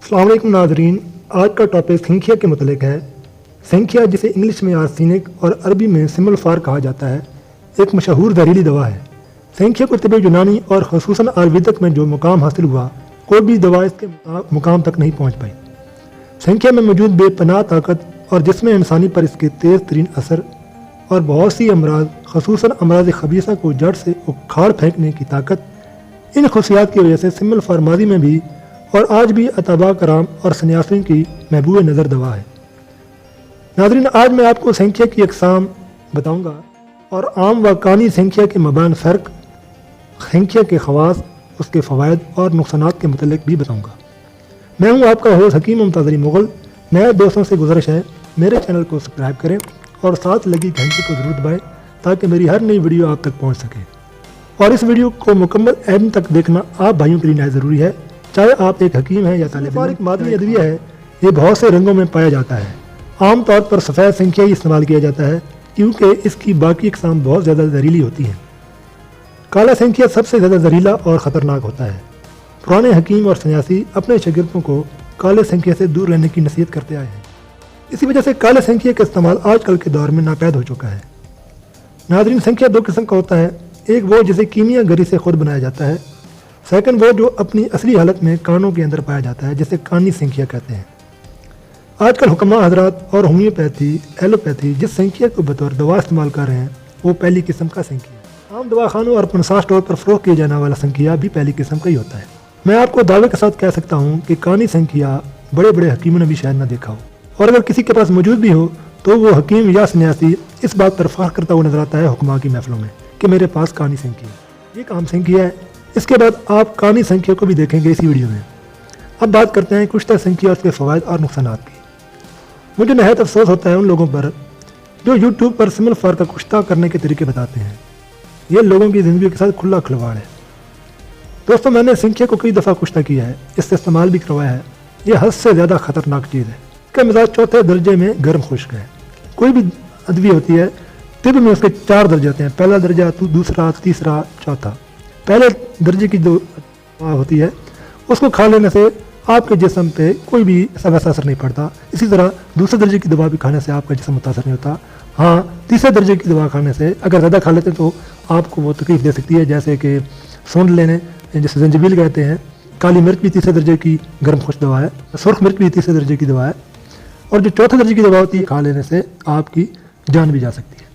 السلام علیکم ناظرین، آج کا ٹاپک سنکھیا کے متعلق ہے۔ سنکھیا، جسے انگلش میں آرسینک اور عربی میں سملفار کہا جاتا ہے، ایک مشہور زہریلی دوا ہے۔ سنکھیا کو طب یونانی اور خصوصاً آیورویدک میں جو مقام حاصل ہوا، کوئی بھی دوا اس کے مقام تک نہیں پہنچ پائی۔ سنکھیا میں موجود بے پناہ طاقت اور جسم انسانی پر اس کے تیز ترین اثر اور بہت سی امراض، خصوصاً امراض خبیثہ کو جڑ سے اکھاڑ پھینکنے کی طاقت، ان خصوصیات کی وجہ سے سملفار ماضی میں بھی اور آج بھی اطباء کرام اور سنیاسین کی محبوب نظر دوا ہے۔ ناظرین، آج میں آپ کو سنکھیا کی اقسام بتاؤں گا اور عام و کانی سنکھیا کے مابین فرق، سنکھیا کے خواص، اس کے فوائد اور نقصانات کے متعلق بھی بتاؤں گا۔ میں ہوں آپ کا ہوسٹ حکیم ممتاز علی مغل۔ نئے دوستوں سے گزارش ہے، میرے چینل کو سبسکرائب کریں اور ساتھ لگی گھنٹی کو ضرور دبائیں تاکہ میری ہر نئی ویڈیو آپ تک پہنچ سکے۔ اور اس ویڈیو کو مکمل اینڈ تک دیکھنا آپ بھائیوں کے لیے نہایت ضروری ہے، چاہے آپ ایک حکیم ہیں یا طالب علم۔ ایک مادی ادویہ ہے، یہ بہت سے رنگوں میں پایا جاتا ہے۔ عام طور پر سفید سنکھیا ہی استعمال کیا جاتا ہے کیونکہ اس کی باقی اقسام بہت زیادہ زہریلی ہوتی ہیں۔ کالا سنکھیا سب سے زیادہ زہریلا اور خطرناک ہوتا ہے۔ پرانے حکیم اور سنیاسی اپنے شاگردوں کو کالے سنکھیا سے دور رہنے کی نصیحت کرتے آئے ہیں۔ اسی وجہ سے کالے سنکھیا کا استعمال آج کل کے دور میں ناپید ہو چکا ہے۔ ناظرین، سنکھیا دو قسم کا ہوتا ہے، ایک وہ جسے کیمیا گری سے خود بنایا جاتا ہے، سیکنڈ وہ جو اپنی اصلی حالت میں کانوں کے اندر پایا جاتا ہے، جسے کانی سنکھیا کہتے ہیں۔ آج کل حکماء حضرات اور ہومیوپیتھی، ایلوپیتھی جس سنکھیا کو بطور دوا استعمال کر رہے ہیں وہ پہلی قسم کا سنکھیا ہے۔ عام دواخانوں اور پنسا اسٹور پر فروخت کیا جانے والا سنکھیا بھی پہلی قسم کا ہی ہوتا ہے۔ میں آپ کو دعوے کے ساتھ کہہ سکتا ہوں کہ کانی سنکھیا بڑے بڑے حکیموں نے بھی شاید نہ دیکھا ہو، اور اگر کسی کے پاس موجود بھی ہو تو وہ حکیم یا سنیاسی اس بات پر فخر کرتا ہوا نظر آتا ہے حکماء کی محفلوں میں کہ میرے پاس کانی سنکھیا ہے۔ یہ کام سنکھیا ہے۔ اس کے بعد آپ کانی سنکھیا کو بھی دیکھیں گے اسی ویڈیو میں۔ اب بات کرتے ہیں کشتہ سنکھیا اور اس کے فوائد اور نقصانات کی۔ مجھے نہایت افسوس ہوتا ہے ان لوگوں پر جو یوٹیوب پر سملفار کا کشتہ کرنے کے طریقے بتاتے ہیں۔ یہ لوگوں کی زندگی کے ساتھ کھلا کھلواڑ ہے۔ دوستوں، میں نے سنکھیا کو کئی دفعہ کشتہ کیا ہے، اس سے استعمال بھی کروایا ہے۔ یہ حد سے زیادہ خطرناک چیز ہے۔ اس کا مزاج چوتھے درجے میں گرم خشک ہے۔ کوئی بھی ادویہ ہوتی ہے، طب میں اس کے 4 درجے ہوتے ہیں، پہلا درجہ، دوسرا، تیسرا، چوتھا۔ پہلے درجے کی جو دوا ہوتی ہے اس کو کھا لینے سے آپ کے جسم پہ کوئی بھی ویسا اثر نہیں پڑتا۔ اسی طرح دوسرے درجے کی دوا بھی کھانے سے آپ کا جسم متاثر نہیں ہوتا۔ ہاں، تیسرے درجے کی دوا کھانے سے اگر زیادہ کھا لیتے تو آپ کو وہ تکلیف دے سکتی ہے، جیسے کہ سونڈ لینے، جسے زنجبیل کہتے ہیں۔ کالی مرچ بھی تیسرے درجے کی گرم خشک دوا ہے، سرخ مرچ بھی تیسرے درجے کی دوا ہے، اور جو چوتھے درجے کی دوا ہوتی ہے کھا لینے سے آپ کی جان بھی جا سکتی ہے۔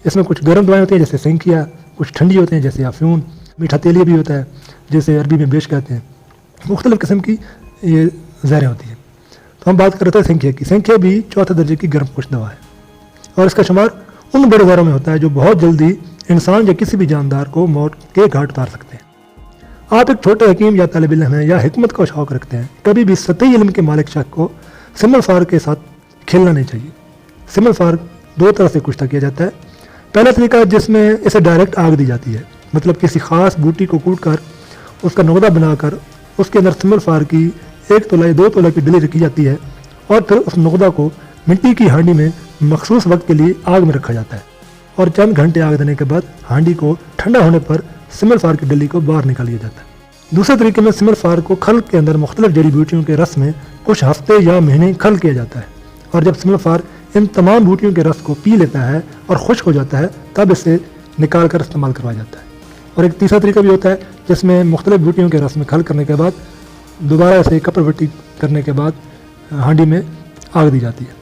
اس میں کچھ گرم دوائیں ہوتی ہیں جیسے سنکھیا، کچھ ٹھنڈی ہوتی ہیں جیسے افیون، میٹھا تیلیہ بھی ہوتا ہے جیسے عربی میں بیش کہتے ہیں۔ مختلف قسم کی یہ زہریں ہوتی ہیں۔ تو ہم بات کرتے ہیں سنکھیا کی۔ سنکھیا بھی چوتھے درجے کی گرم خشک دوا ہے، اور اس کا شمار ان بڑے زہروں میں ہوتا ہے جو بہت جلدی انسان یا کسی بھی جاندار کو موت کے گھاٹ اتار سکتے ہیں۔ آپ ایک چھوٹے حکیم یا طالب علم ہیں یا حکمت کا شوق رکھتے ہیں، کبھی بھی سطحی علم کے مالک شخص کو سملفار کے ساتھ کھیلنا نہیں چاہیے۔ سملفار 2 طرح سے کشتہ کیا جاتا ہے۔ پہلا طریقہ جس میں اسے ڈائریکٹ آگ دی جاتی ہے، مطلب کسی خاص بوٹی کو کوٹ کر اس کا نقدہ بنا کر اس کے اندر سملفار کی 1 تولہ یا 2 تولہ کی ڈلی رکھی جاتی ہے، اور پھر اس نقدہ کو مٹی کی ہانڈی میں مخصوص وقت کے لیے آگ میں رکھا جاتا ہے، اور چند گھنٹے آگ دینے کے بعد ہانڈی کو ٹھنڈا ہونے پر سملفار کی ڈلی کو باہر نکال لیا جاتا ہے۔ دوسرے طریقے میں سملفار کو کھل کے اندر مختلف جڑی بوٹیوں کے رس میں کچھ ہفتے یا مہینے کھل کیا جاتا ہے، اور جب سملفار ان تمام بوٹیوں کے رس کو پی لیتا ہے اور خشک ہو جاتا ہے تب اسے نکال کر استعمال کروایا جاتا ہے۔ اور ایک تیسرا طریقہ بھی ہوتا ہے جس میں مختلف بوٹیوں کے رس میں کھل کرنے کے بعد دوبارہ اسے کپڑ وٹی کرنے کے بعد ہانڈی میں آگ دی جاتی ہے۔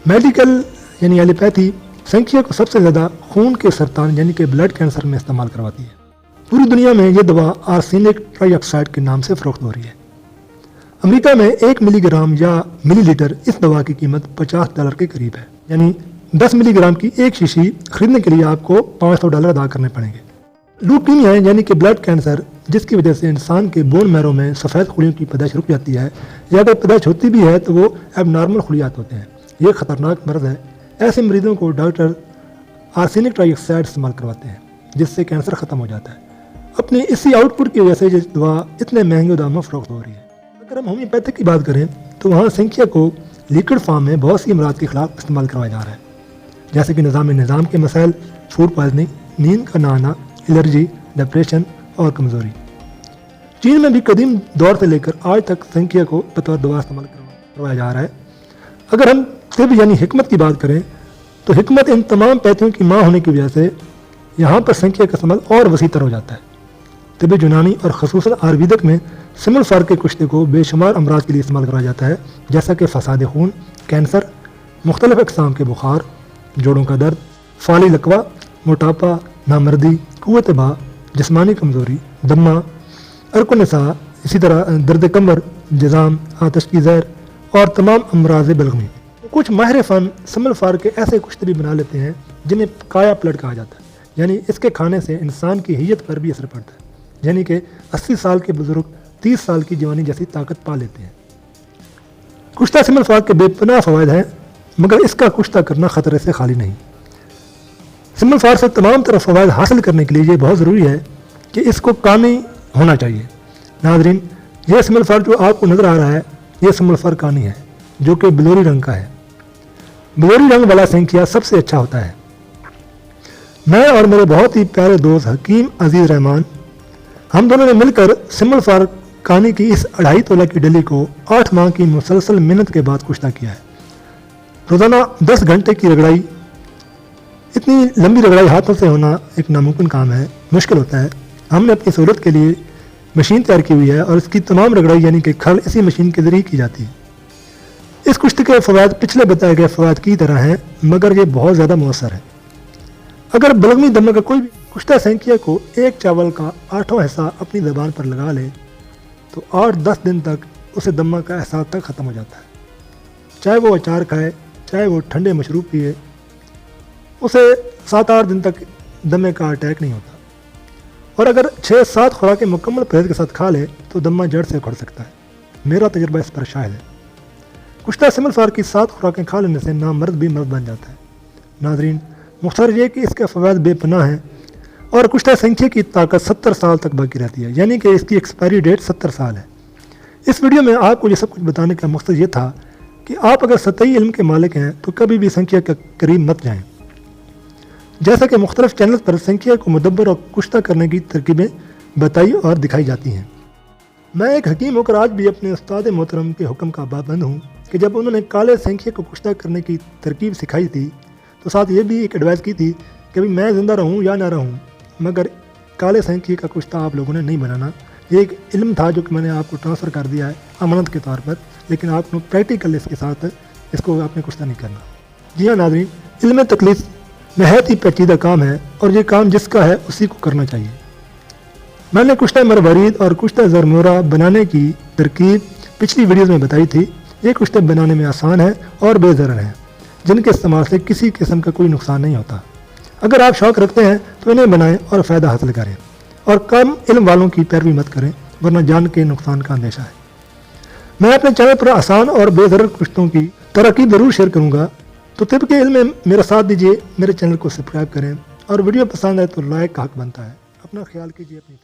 میڈیکل یعنی ایلوپیتھی سنکھیا کو سب سے زیادہ خون کے سرطان یعنی کہ بلڈ کینسر میں استعمال کرواتی ہے۔ پوری دنیا میں یہ دوا آرسینک ٹرائی آکسائڈ کے نام سے فروخت ہو رہی ہے۔ امریکہ میں 1 ملی گرام یا ملی لیٹر اس دوا کی قیمت $50 کے قریب ہے، یعنی 10 ملی گرام کی ایک شیشی خریدنے کے لیے آپ کو $500 ادا کرنے پڑیں گے۔ لیوکیمیا یعنی کہ بلڈ کینسر، جس کی وجہ سے انسان کے بون میرو میں سفید خلیوں کی پیدائش رک جاتی ہے، یا اگر پیدائش ہوتی بھی ہے تو وہ اب نارمل خلیات ہوتے ہیں۔ یہ خطرناک مرض ہے۔ ایسے مریضوں کو ڈاکٹر آرسینک ٹرائی آکسائڈ استعمال کرواتے ہیں جس سے کینسر ختم ہو جاتا ہے۔ اپنی اسی آؤٹ پٹ کی وجہ سے یہ دوا اتنے مہنگے داموں میں فروخت ہو رہی ہے۔ اگر ہم ہومیوپیتھک کی بات کریں تو وہاں سنکھیا کو لیکوڈ فارم میں بہت سی امراض کے خلاف استعمال کروایا جا رہا ہے، جیسے کہ نظام کے مسائل، فوڈ پوائزننگ، نیند کا نہ آنا، الرجی، ڈپریشن اور کمزوری۔ چین میں بھی قدیم دور سے لے کر آج تک سنکھیا کو بطور دوا استعمال کروایا جا رہا ہے۔ اگر ہم طب یعنی حکمت کی بات کریں تو حکمت ان تمام پیتوں کی ماں ہونے کی وجہ سے یہاں پر سنکھیا کا استعمال اور وسیع تر ہو جاتا ہے۔ طب یونانی اور خصوصاً آیورویدک میں سمل فارق کے کشتے کو بے شمار امراض کے لیے استعمال کرایا جاتا ہے، جیسا کہ فساد خون، کینسر، مختلف اقسام کے بخار، جوڑوں کا درد، فعلی لقوہ، موٹاپا، نامردی، قوت بہا، جسمانی کمزوری، دمہ، عرق النساء، اسی طرح درد کمر، جذام، آتش کی زہر اور تمام امراض بلغمی۔ کچھ ماہر فن سمل فارق کے ایسے کشتے بھی بنا لیتے ہیں جنہیں کایا پلٹ کہا جاتا ہے، یعنی اس کے کھانے سے انسان کی حیت پر بھی اثر پڑتا ہے، یعنی کہ 80 سال کے بزرگ 30 سال کی جوانی جیسی طاقت پا لیتے ہیں۔ کشتہ سمل فارق کے بے پناہ فوائد ہیں، مگر اس کا کشتہ کرنا خطرے سے خالی نہیں۔ سمل فارق سے تمام طرح فوائد حاصل کرنے کے لیے یہ بہت ضروری ہے کہ اس کو کانی ہونا چاہیے۔ ناظرین، یہ سمل فارق جو آپ کو نظر آ رہا ہے یہ سمل فارق کانی ہے، جو کہ بلوری رنگ کا ہے۔ بلوری رنگ والا سنکھیا سب سے اچھا ہوتا ہے۔ میں اور میرے بہت ہی پیارے دوست حکیم عزیز رحمان، ہم دونوں نے مل کر سمل فارق کانی کی اس 2.5 تولہ کی ڈلی کو 8 ماہ کی مسلسل محنت کے بعد کشتہ کیا ہے۔ روزانہ 10 گھنٹے کی رگڑائی، اتنی لمبی رگڑائی ہاتھوں سے ہونا ایک ناممکن کام ہے، مشکل ہوتا ہے۔ ہم نے اپنی سہولت کے لیے مشین تیار کی ہوئی ہے اور اس کی تمام رگڑائی یعنی کہ کھل اسی مشین کے ذریعے کی جاتی ہے۔ اس کشتی کے فوائد پچھلے بتائے گئے فوائد کی طرح ہیں، مگر یہ بہت زیادہ مؤثر ہے۔ اگر بلغمی دمہ کا کوئی بھی کشتہ سنکھیا کو ایک چاول کا 8واں حصہ اپنی زبان پر لگا لے تو 8-10 دن تک اسے دمہ کا احساس تک ختم ہو جاتا ہے۔ چاہے وہ اچار کھائے، چاہے وہ ٹھنڈے مشروب پیے، اسے 7-8 دن تک دمے کا اٹیک نہیں ہوتا۔ اور اگر 6-7 خوراکیں مکمل پرہیز کے ساتھ کھا لے تو دمہ جڑ سے اکھڑ سکتا ہے۔ میرا تجربہ اس پر شاہد ہے۔ کشتہ سمل فارق کی 7 خوراکیں کھا لینے سے نامرد بھی مرد بن جاتا ہے۔ ناظرین، مختصر یہ کہ اس کے فوائد بے پناہ ہیں اور کشتہ سنکھیا کی طاقت 70 سال تک باقی رہتی ہے، یعنی کہ اس کی ایکسپائری ڈیٹ 70 سال ہے۔ اس ویڈیو میں آپ کو یہ سب کچھ بتانے کا مقصد یہ تھا کہ آپ اگر سطحی علم کے مالک ہیں تو کبھی بھی سنکھیا کے قریب مت جائیں۔ جیسا کہ مختلف چینلز پر سنکھیا کو مدبر اور کشتہ کرنے کی ترکیبیں بتائی اور دکھائی جاتی ہیں۔ میں ایک حکیم ہو کر آج بھی اپنے استاد محترم کے حکم کا پابند ہوں کہ جب انہوں نے کالے سنکھیا کو کشتہ کرنے کی ترکیب سکھائی تھی تو ساتھ یہ بھی ایک ایڈوائز کی تھی کہ بھی میں زندہ رہوں یا نہ رہوں، مگر کالے سنکھیا کا کشتہ آپ لوگوں نے نہیں بنانا۔ یہ ایک علم تھا جو کہ میں نے آپ کو ٹرانسفر کر دیا ہے امانت کے طور پر، لیکن آپ کو پریکٹیکل اس کے ساتھ اس کو آپ نے کشتہ نہیں کرنا۔ جی ہاں ناظرین، علم تکلیف نہایت ہی پیچیدہ کام ہے اور یہ کام جس کا ہے اسی کو کرنا چاہیے۔ میں نے کشتہ مروارید اور کشتہ زرمورہ بنانے کی ترکیب پچھلی ویڈیوز میں بتائی تھی۔ یہ کشتہ بنانے میں آسان ہے اور بے ضرر ہیں، جن کے استعمال سے کسی قسم کا کوئی نقصان نہیں ہوتا۔ اگر آپ شوق رکھتے ہیں تو انہیں بنائیں اور فائدہ حاصل کریں، اور کم علم والوں کی پیروی مت کریں ورنہ جان کے نقصان کا اندیشہ ہے۔ میں اپنے چینل پر آسان اور بے ضرر کشتوں کی ترکیب ضرور شیئر کروں گا، تو طب کے علم میں میرا ساتھ دیجیے، میرے چینل کو سبسکرائب کریں اور ویڈیو پسند آئے تو لائک کا حق بنتا ہے۔ اپنا خیال کیجیے، اپنی